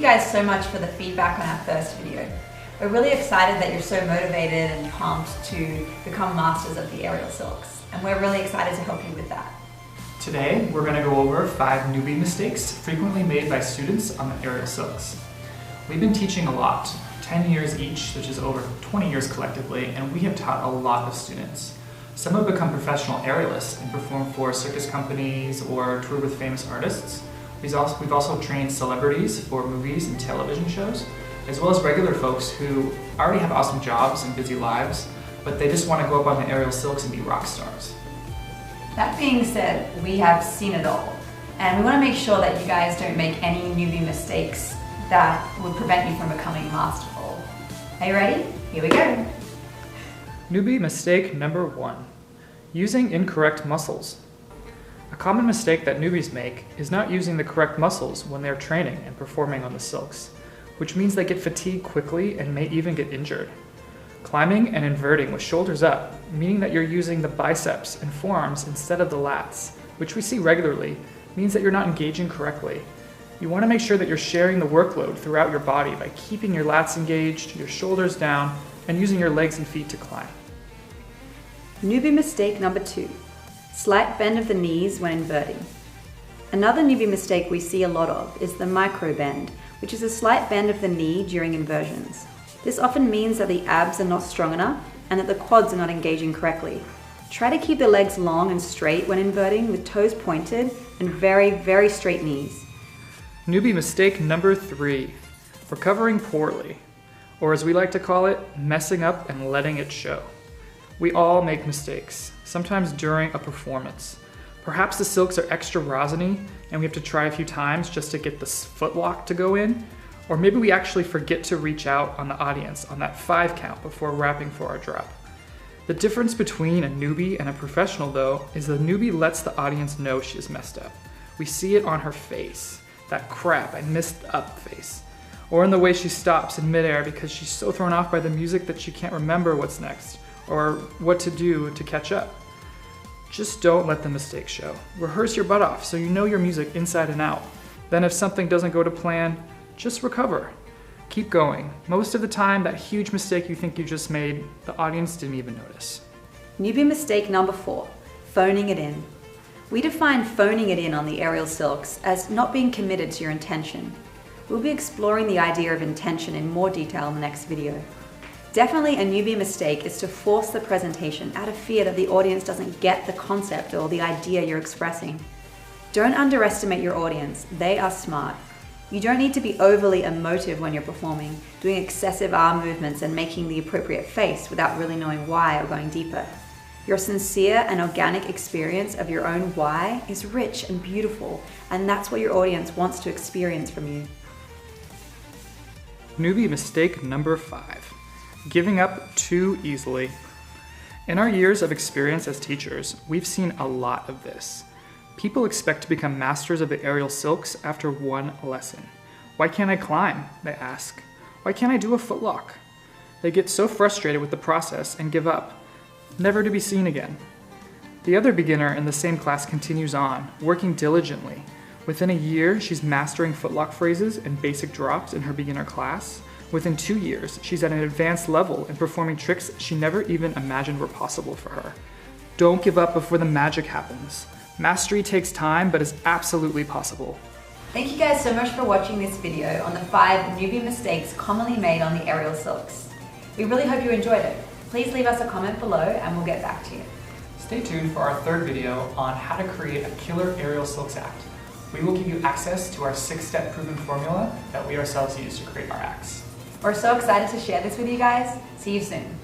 guys so much for the feedback on our first video. We're really excited that you're so motivated and pumped to become masters of the aerial silks, and we're really excited to help you with that. Today, we're going to go over 5 newbie mistakes frequently made by students on the aerial silks. We've been teaching a lot, 10 years each, which is over 20 years collectively, and we have taught a lot of students. Some have become professional aerialists and performed for circus companies or toured with famous artists. We've also trained celebrities for movies and television shows, as well as regular folks who already have awesome jobs and busy lives, but they just want to go up on the aerial silks and be rock stars. That being said, we have seen it all, and we want to make sure that you guys don't make any newbie mistakes that would prevent you from becoming masterful. Are you ready? Here we go. Newbie mistake number 1, using incorrect muscles. A common mistake that newbies make is not using the correct muscles when they're training and performing on the silks, which means they get fatigued quickly and may even get injured. Climbing and inverting with shoulders up, meaning that you're using the biceps and forearms instead of the lats, which we see regularly, means that you're not engaging correctly. You want to make sure that you're sharing the workload throughout your body by keeping your lats engaged, your shoulders down, and using your legs and feet to climb. Newbie mistake number 2, slight bend of the knees when inverting. Another newbie mistake we see a lot of is the micro bend, which is a slight bend of the knee during inversions. This often means that the abs are not strong enough and that the quads are not engaging correctly. Try to keep the legs long and straight when inverting with toes pointed and very, very straight knees. Newbie mistake number 3, recovering poorly, or as we like to call it, messing up and letting it show. We all make mistakes, sometimes during a performance. Perhaps the silks are extra rosiny and we have to try a few times just to get the footlock to go in, or maybe we actually forget to reach out on the audience on that 5 count before wrapping for our drop. The difference between a newbie and a professional, though, is the newbie lets the audience know she is messed up. We see it on her face, that crap, I messed up face, or in the way she stops in midair because she's so thrown off by the music that she can't remember what's next, or what to do to catch up. Just don't let the mistake show. Rehearse your butt off so you know your music inside and out. Then if something doesn't go to plan, just recover. Keep going. Most of the time, that huge mistake you think you just made, the audience didn't even notice. Newbie mistake number 4, phoning it in. We define phoning it in on the aerial silks as not being committed to your intention. We'll be exploring the idea of intention in more detail in the next video. Definitely a newbie mistake is to force the presentation out of fear that the audience doesn't get the concept or the idea you're expressing. Don't underestimate your audience, they are smart. You don't need to be overly emotive when you're performing, doing excessive arm movements and making the appropriate face without really knowing why or going deeper. Your sincere and organic experience of your own why is rich and beautiful, and that's what your audience wants to experience from you. Newbie mistake number 5. Giving up too easily. In our years of experience as teachers, we've seen a lot of this. People expect to become masters of the aerial silks after 1 lesson. Why can't I climb? They ask. Why can't I do a footlock? They get so frustrated with the process and give up, never to be seen again. The other beginner in the same class continues on, working diligently. Within a year, she's mastering footlock phrases and basic drops in her beginner class. Within 2 years, she's at an advanced level and performing tricks she never even imagined were possible for her. Don't give up before the magic happens. Mastery takes time, but is absolutely possible. Thank you guys so much for watching this video on the 5 newbie mistakes commonly made on the aerial silks. We really hope you enjoyed it. Please leave us a comment below and we'll get back to you. Stay tuned for our 3rd video on how to create a killer aerial silks act. We will give you access to our 6-step proven formula that we ourselves use to create our acts. We're so excited to share this with you guys. See you soon.